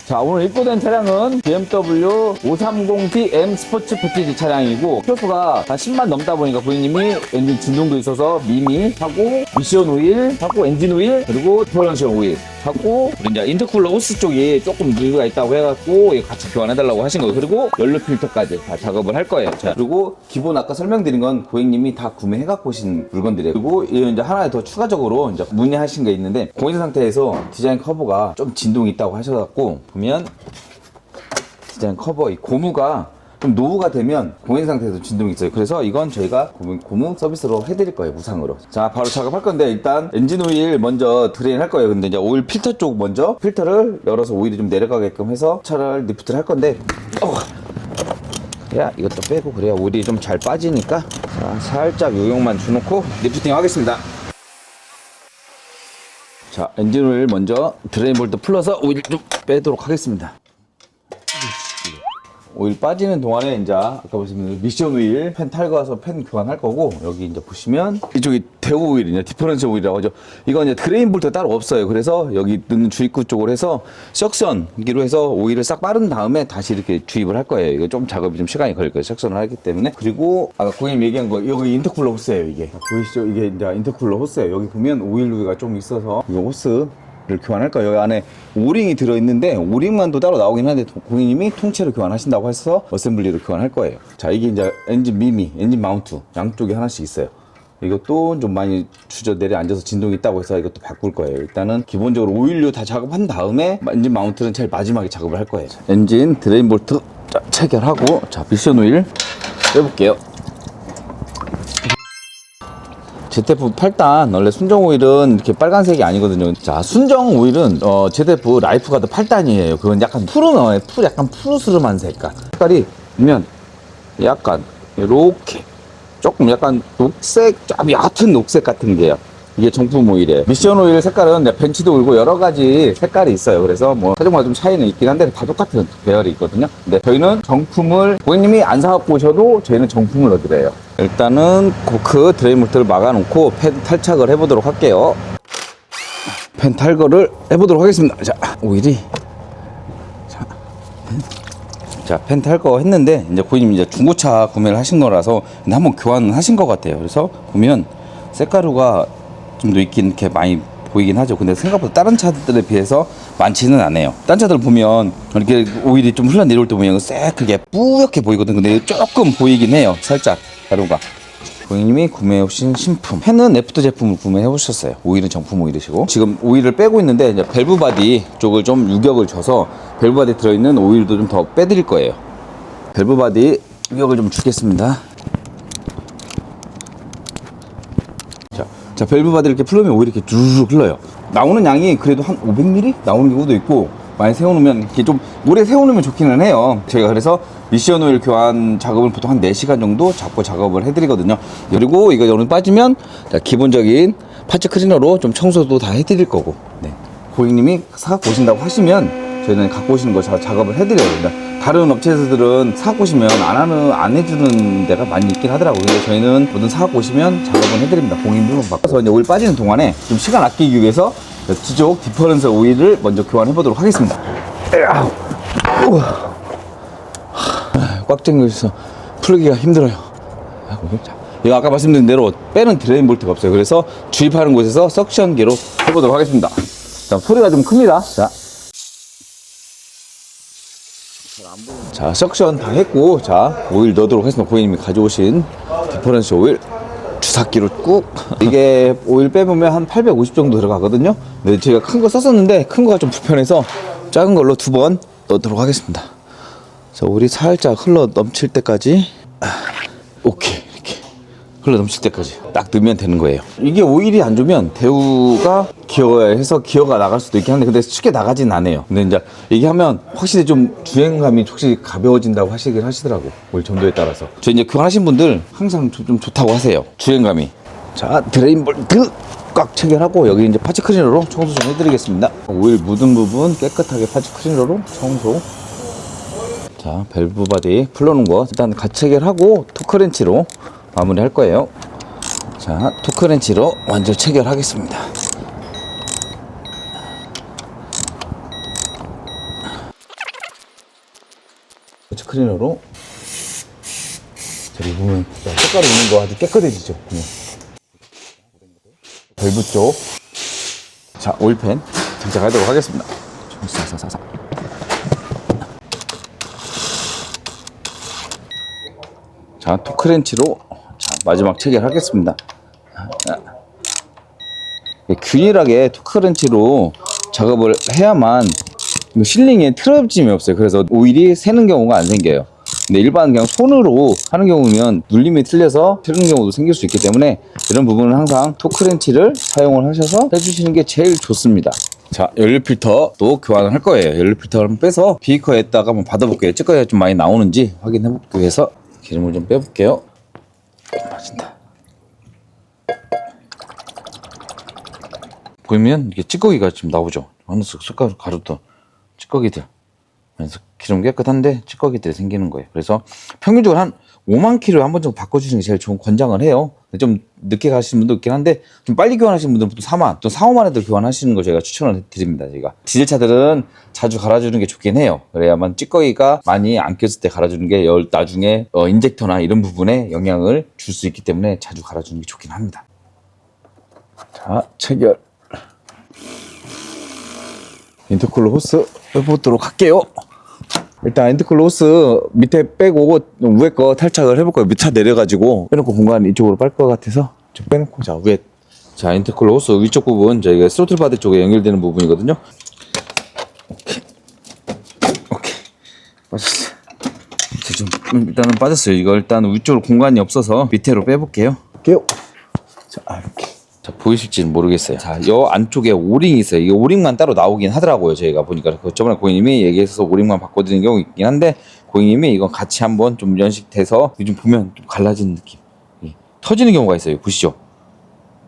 자, 오늘 입고된 차량은 BMW 530DM 스포츠 패키지 차량이고 표수가 한 10만 넘다 보니까 고객님이 엔진 진동도 있어서 미미 하고 미션 오일 하고 엔진 오일 그리고 디퍼런셜 오일 하고 이제 인터쿨러 호스 쪽이 조금 누유가 있다고 해갖고 같이 교환해달라고 하신 거예요. 그리고 연료 필터까지 다 작업을 할 거예요. 자, 그리고 기본 아까 설명드린 건 고객님이 다 구매해갖고 오신 물건들이에요. 그리고 이제 하나 더 추가적으로 이제 문의하신 게 있는데 공인 상태에서 디자인 커버가 좀 진동이 있다고 하셔갖고 보면 디자인 커버 이 고무가 좀 노후가 되면 공인 상태에서 진동이 있어요. 그래서 이건 저희가 고무 서비스로 해드릴 거예요. 무상으로. 자, 바로 작업할 건데 일단 엔진 오일 먼저 드레인 할 거예요. 근데 이제 오일 필터 쪽 먼저 필터를 열어서 오일이 좀 내려가게끔 해서 차를 리프트를 할 건데 그래야 이것도 빼고 그래야 오일이 좀 잘 빠지니까 자, 살짝 요용만 주놓고 리프팅 하겠습니다. 자, 엔진 오일 먼저 드레인 볼트 풀러서 오일 좀 빼도록 하겠습니다. 오일 빠지는 동안에 이제 아까 보시면 미션 오일 팬 탈거해서 팬 교환할 거고 여기 이제 보시면 이쪽이 대우 오일이냐 디퍼런셜 오일이라고 하죠. 이건 이제 드레인 볼트가 따로 없어요. 그래서 여기 넣는 주입구 쪽으로 해서 석션기로 해서 오일을 싹 빠른 다음에 다시 이렇게 주입을 할 거예요. 이거 좀 작업이 좀 시간이 걸릴 거예요. 석션을 하기 때문에. 그리고 아까 고객님 얘기한 거 여기 인터쿨러 호스예요. 이게 보이시죠? 이게 이제 인터쿨러 호스예요. 여기 보면 오일 누유가 좀 있어서 이거 호스 를 교환할 거예요. 여기 안에 오링이 들어있는데 오링만도 따로 나오긴 하는데 고객님이 통째로 교환하신다고 해서 어셈블리로 교환할 거예요. 자, 이게 이제 엔진 미미, 엔진 마운트 양쪽에 하나씩 있어요. 이것도 좀 많이 주저 내려앉아서 진동이 있다고 해서 이것도 바꿀 거예요. 일단은 기본적으로 오일류 다 작업한 다음에 엔진 마운트는 제일 마지막에 작업을 할 거예요. 엔진 드레인 볼트 체결하고 자, 미션 오일 빼볼게요. ZF 8단 원래 순정 오일은 이렇게 빨간색이 아니거든요. 자, 순정 오일은 ZF 라이프 가드 8단이에요. 그건 약간 약간 푸르스름한 색깔이 보면 약간 이렇게 조금 약간 녹색, 좀 얕은 녹색 같은 게요. 이게 정품 오일이에요. 미션 오일 색깔은 벤치도 울고 여러 가지 색깔이 있어요. 그래서 뭐 사정마다 좀 차이는 있긴 한데 다 똑같은 배열이 있거든요. 근데 저희는 정품을 고객님이 안 사갖고 오셔도 저희는 정품을 넣어드려요. 일단은 코크 드레인 볼트를 막아놓고 팬 탈착을 해보도록 할게요. 팬 탈거를 해보도록 하겠습니다. 자, 오일이 자, 팬 탈거 했는데 이제 고객님 이제 중고차 구매를 하신 거라서 근데 한번 교환을 하신 것 같아요. 그래서 보면 색가루가 좀 더 있긴 이렇게 많이 보이긴 하죠. 근데 생각보다 다른 차들에 비해서 많지는 않아요. 딴 차들 보면 이렇게 오일이 좀 흘러내려올 때 보면 새크게 뿌옇게 보이거든. 근데 조금 보이긴 해요. 살짝 가루가. 고객님이 구매해 오신 신품 팬은 애프터 제품을 구매해 오셨어요. 오일은 정품 오일이시고 지금 오일을 빼고 있는데 이제 밸브 바디 쪽을 좀 유격을 줘서 밸브 바디 들어있는 오일도 좀 더 빼드릴 거예요. 밸브 바디 유격을 좀 주겠습니다. 자, 밸브 바디 이렇게 풀면 오일이 이렇게 주르륵 흘러요. 나오는 양이 그래도 한 500ml 나오는 경우도 있고 많이 세워놓으면 이렇게 좀 오래 세워놓으면 좋기는 해요. 제가 그래서 미션 오일 교환 작업을 보통 한 4시간 정도 잡고 작업을 해드리거든요. 그리고 이거 오늘 빠지면 자, 기본적인 파츠 클리너로 좀 청소도 다 해드릴 거고 네. 고객님이 사갖고 오신다고 하시면 저희는 갖고 오시는 거 작업을 해드려요. 그러니까 다른 업체들은 사갖고 오시면 안 해주는 데가 많이 있긴 하더라고요. 근데 저희는 뭐든 사갖고 오시면 작업은 해드립니다. 공인 부분 바꿔서 이제 오일 빠지는 동안에 좀 시간 아끼기 위해서 뒤쪽 디퍼런셜 오일을 먼저 교환해 보도록 하겠습니다. 꽉 잠겨있어 풀기가 힘들어요. 이거 아까 말씀드린 대로 빼는 드레인 볼트가 없어요. 그래서 주입하는 곳에서 석션기로 해보도록 하겠습니다. 자, 소리가 좀 큽니다. 자, 석션 다 했고 자, 오일 넣도록 하겠습니다. 고객님이 가져오신 디퍼런셜 오일 주사기로 꾹. 이게 오일 빼보면 한 850 정도 들어가거든요. 근데 제가 큰 거 썼었는데 큰 거가 좀 불편해서 작은 걸로 2번 넣도록 하겠습니다. 자, 오일이 살짝 흘러 넘칠 때까지 오케이. 이렇게 흘러 넘칠 때까지 딱 넣으면 되는 거예요. 이게 오일이 안 좋으면 대우가 기어해서 기어가 나갈 수도 있긴 한데 근데 쉽게 나가진 않아요. 근데 이제 이게 하면 확실히 좀 주행감이 확실히 가벼워진다고 하시긴 하시더라고. 오일 점도에 따라서. 저 이제 교환하신 분들 항상 좀 좋다고 하세요. 주행감이. 자, 드레인 볼트 꽉 체결하고 여기 이제 파츠 클리너로 청소 좀 해드리겠습니다. 오일 묻은 부분 깨끗하게 파츠 클리너로 청소. 자, 밸브 바디 풀러놓은 거 일단 같이 체결하고 토크렌치로 마무리 할 거예요. 자, 토크렌치로 먼저 체결하겠습니다. 터치 클리너로. 자, 여기 보면 색깔이 있는 거 아주 깨끗해지죠. 밸브 쪽. 자, 오일팬 장착하도록 하겠습니다. 사사사사. 자, 토크렌치로 자, 마지막 체결하겠습니다. 균일하게 토크렌치로 작업을 해야만 실링에 틀어짐이 없어요. 그래서 오일이 새는 경우가 안 생겨요. 근데 일반 그냥 손으로 하는 경우면 눌림이 틀려서 틀는 경우도 생길 수 있기 때문에 이런 부분은 항상 토크렌치를 사용을 하셔서 해주시는 게 제일 좋습니다. 자, 연료 필터도 교환을 할 거예요. 연료 필터를 한번 빼서 비커에다가 한번 받아볼게요. 찌꺼기가 좀 많이 나오는지 확인해보기 위해서 기름을 좀 빼볼게요. 빠진다. 보이면 이게 찌꺼기가 좀 나오죠. 하늘색 숟가락 가루도 찌꺼기들. 그래서 기름 깨끗한데 찌꺼기들이 생기는 거예요. 그래서 평균적으로 한 5만 킬로에 한 번 정도 바꿔주시는 게 제일 좋은 권장을 해요. 좀 늦게 가시는 분도 있긴 한데 좀 빨리 교환하시는 분들은 보통 4만, 또 4, 5만 에도 교환하시는 거 저희가 추천을 드립니다. 저희가 디젤차들은 자주 갈아주는 게 좋긴 해요. 그래야만 찌꺼기가 많이 안 꼈을 때 갈아주는 게 나중에 인젝터나 이런 부분에 영향을 줄 수 있기 때문에 자주 갈아주는 게 좋긴 합니다. 자, 체결. 인터쿨러 호스 해보도록 할게요. 일단 인터쿨러 호스 밑에 빼고 위에 거 탈착을 해볼 거예요. 밑차 내려가지고 빼놓고 공간 이쪽으로 빨 것 같아서 좀 빼놓고, 자, 위에, 자, 인터쿨러 호스 위쪽 부분 저희가 스로틀 바디 쪽에 연결되는 부분이거든요. 오케이 빠졌어요. 좀 일단은 빠졌어요. 이거 일단 위쪽으로 공간이 없어서 밑으로 빼볼게요. 자, 이렇게. 자, 보이실지는 모르겠어요. 자, 요 안쪽에 오링이 있어요. 이게 오링만 따로 나오긴 하더라고요. 저희가 보니까. 저번에 고객님이 얘기해서 오링만 바꿔드리는 경우 있긴 한데, 고객님이 이건 같이 한번 좀 연식돼서 요즘 보면 좀 갈라지는 느낌. 터지는 경우가 있어요. 보시죠.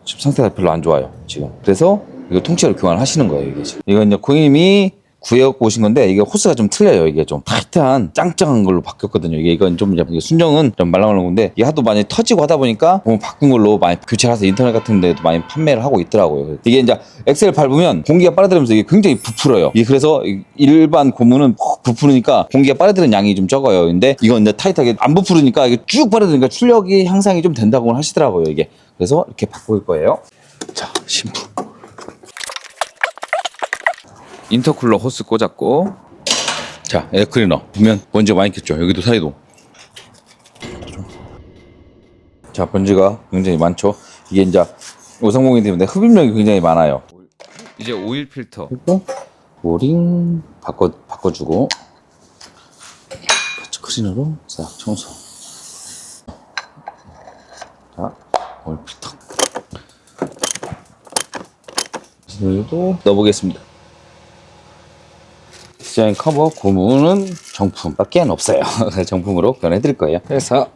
지금 상태가 별로 안 좋아요. 지금. 그래서 이거 통째로 교환을 하시는 거예요. 이게 지금. 이건 이제 고객님이 구해갖고 오신 건데, 이게 호스가 좀 틀려요. 이게 좀 타이트한 짱짱한 걸로 바뀌었거든요. 이건 좀 이제 순정은 좀 말랑말랑 건데, 이게 하도 많이 터지고 하다 보니까 바꾼 걸로 많이 교체를 해서 인터넷 같은 데도 많이 판매를 하고 있더라고요. 이게 이제 엑셀 밟으면 공기가 빨아들면서 이게 굉장히 부풀어요. 이게 그래서 일반 고무는 푹 부풀으니까 공기가 빨아들이는 양이 좀 적어요. 근데 이건 이제 타이트하게 안 부풀으니까 이게 쭉 빨아들이니까 출력이 향상이 좀 된다고 하시더라고요. 이게. 그래서 이렇게 바꿀 거예요. 자, 신품. 인터쿨러 호스 꽂았고, 자, 에어클리너 보면 먼지가 많이 꼈죠. 여기도 사이도. 자, 먼지가 굉장히 많죠. 이게 이제 오성공이기 때문에 흡입력이 굉장히 많아요. 이제 오일 필터 오링 바꿔주고, 터치 클리너로 싹 청소. 자, 오일 필터 여기도 넣어보겠습니다. 디자인 커버 고무는 정품밖에 없어요. 정품으로 변해드릴 거예요. 그래서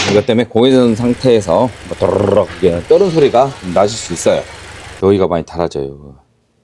이것 때문에 공회전 상태에서 도르륵 떠는 소리가 나실 수 있어요. 여기가 많이 닳아져요.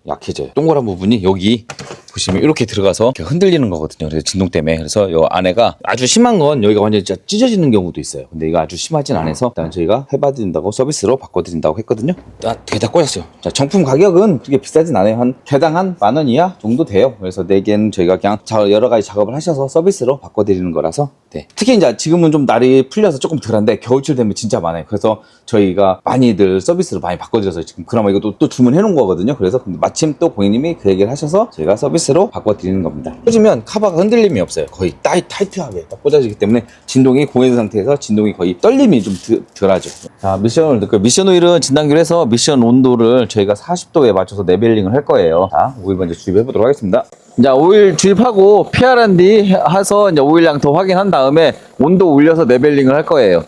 약해져요. 동그란 부분이 여기 보시면 이렇게 들어가서 이렇게 흔들리는 거거든요. 그래서 진동 때문에. 그래서 이 안에가 아주 심한 건 여기가 완전히 진짜 찢어지는 경우도 있어요. 근데 이거 아주 심하진 않아서 일단 저희가 해봐드린다고 서비스로 바꿔드린다고 했거든요. 두 개 다 꽂았어요. 자, 정품 가격은 되게 비싸진 않아요. 한 개당 한 10,000원 이하 정도 돼요. 그래서 4개는 저희가 그냥 여러 가지 작업을 하셔서 서비스로 바꿔드리는 거라서. 네. 특히 이제 지금은 좀 날이 풀려서 조금 덜한데 겨울철 되면 진짜 많아요. 그래서 저희가 많이들 서비스로 많이 바꿔드려서 지금 그나마 이것도 또 주문해 놓은 거거든요. 그래서 마침 또 고객님이 그 얘기를 하셔서 저희가 서비스로 바꿔드리는 겁니다. 꽂으면 카바가 흔들림이 없어요. 거의 타이트하게 딱 꽂아지기 때문에 진동이 공회전 상태에서 진동이 거의 떨림이 좀 덜하죠. 자, 미션을 넣을게요. 미션 오일은 진단기로 해서 미션 온도를 저희가 40도에 맞춰서 레벨링을 할 거예요. 자, 오일 먼저 주입해 보도록 하겠습니다. 자, 오일 주입하고 PR&D 해서 이제 오일량 더 확인한 다음에 온도 올려서 레벨링을 할 거예요.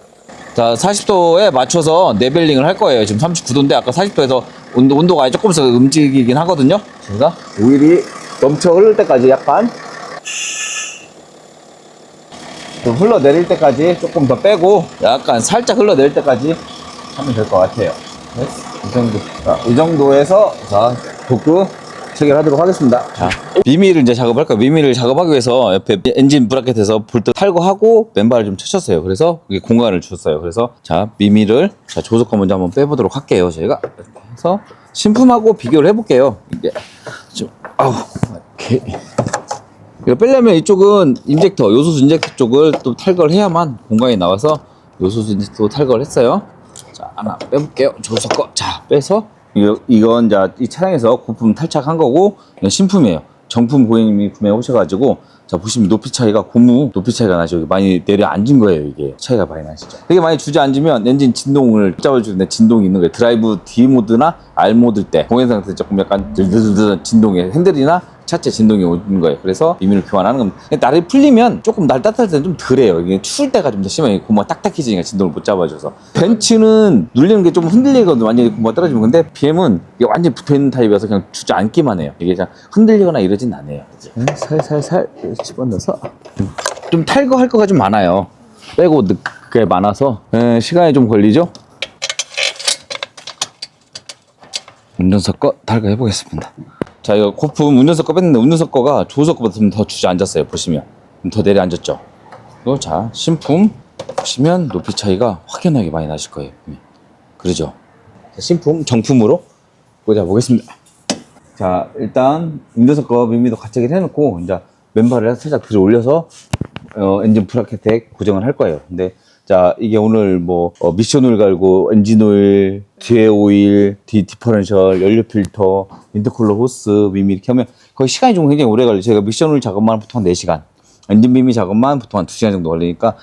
자, 40도에 맞춰서 레벨링을 할 거예요. 지금 39도인데 아까 40도에서 온도가 조금씩 움직이긴 하거든요. 그래서 오일이 넘쳐 흐를 때까지 약간 좀 흘러내릴 때까지 조금 더 빼고 약간 살짝 흘러내릴 때까지 하면 될 것 같아요. 이 정도. 자, 이 정도에서 자, 도크 체결하도록 하겠습니다. 자, 미미를 이제 작업할 거예요. 미미를 작업하기 위해서 옆에 엔진 브라켓에서 볼트 탈거하고 맨발을 좀 쳐쳤어요. 그래서 이게 공간을 줬어요. 그래서 자, 미미를 자, 조석화 먼저 한번 빼보도록 할게요. 저희가 그래서 신품하고 비교를 해볼게요. 이게 좀 오케이. 이거 빼려면 이쪽은 인젝터, 요소수 인젝터 쪽을 또 탈거를 해야만 공간이 나와서 요소수 인젝터 탈거를 했어요. 자, 하나 빼볼게요. 조수 거. 자, 빼서 이건 자, 이 차량에서 부품 탈착한 거고, 이건 신품이에요. 정품 고객님이 구매해 오셔가지고, 자, 보시면 높이 차이가, 고무 높이 차이가 나죠. 여기 많이 내려앉은 거예요. 이게 차이가 많이 나시죠. 되게 많이 주저앉으면 엔진 진동을 잡아주는데 진동이 있는 거예요. 드라이브 D 모드나 R 모드 때 공연 상태 조금 약간 들들들 진동이, 핸들이나 차체 진동이 오는 거예요. 그래서 비밀을 교환하는 겁니다. 날이 풀리면 조금 날 따뜻할 때는 좀 덜해요. 이게 추울 때가 좀 더 심해요. 고무가 딱딱해지니까 진동을 못 잡아줘서. 벤츠는 눌리는 게 좀 흔들리거든요. 완전히 고무가 떨어지면. 근데 BM은 이게 완전히 붙어있는 타입이어서 그냥 주저앉기만 해요. 이게 그냥 흔들리거나 이러진 않아요. 살살살 집어넣어서 좀 탈거할 거가 좀 많아요. 빼고 넣게 많아서 시간이 좀 걸리죠. 운전석 거 탈거해 보겠습니다. 자, 이거 고품 운전석 거 뺐는데 운전석 거가 조수석 거보다 좀 더 주저앉았어요. 보시면 좀 더 내려앉았죠. 그리고 자, 신품 보시면 높이 차이가 확연하게 많이 나실 거예요. 그러죠. 자, 신품 정품으로 꽂아보겠습니다. 자, 일단 운전석 거 미미도 가책을 해놓고 이제 맨발을 살짝 들어 올려서 엔진 브라켓에 고정을 할 거예요. 근데 자, 이게 오늘 뭐 미션 오일 갈고 엔진 오일, 뒤에 오일, 디퍼런셜, 연료 필터, 인터쿨러 호스, 미미 이렇게 하면 거의 시간이 좀 굉장히 오래 걸려요. 제가 미션 오일 작업만 보통 한 4시간, 엔진 미미 작업만 보통 한 2시간 정도 걸리니까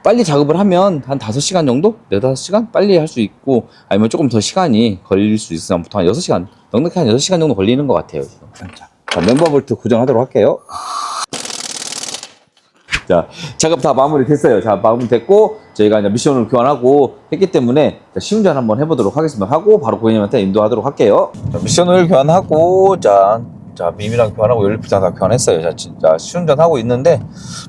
빨리 작업을 하면 한 5시간 정도? 4-5시간? 빨리 할 수 있고, 아니면 조금 더 시간이 걸릴 수 있으면 보통 한 6시간, 넉넉히 한 6시간 정도 걸리는 것 같아요. 자, 멤버 볼트 고정하도록 할게요. 자, 작업 다 마무리 됐어요. 자, 마무리 됐고, 저희가 이제 미션을 교환하고 했기 때문에 시운전 한번 해보도록 하겠습니다. 하고, 바로 고객님한테 인도하도록 할게요. 자, 미션을 교환하고, 자, 미미랑 교환하고, 연료필터 다 교환했어요. 자, 진짜 시운전하고 있는데,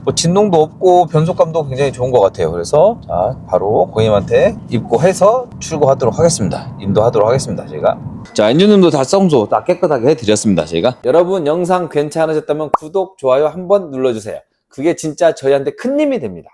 뭐, 진동도 없고, 변속감도 굉장히 좋은 것 같아요. 그래서, 자, 바로 고객님한테 입고해서 출고하도록 하겠습니다. 인도하도록 하겠습니다. 저희가. 자, 엔진룸도 다 청소 다 깨끗하게 해드렸습니다. 저희가. 여러분, 영상 괜찮으셨다면 구독, 좋아요 한번 눌러주세요. 그게 진짜 저희한테 큰 힘이 됩니다.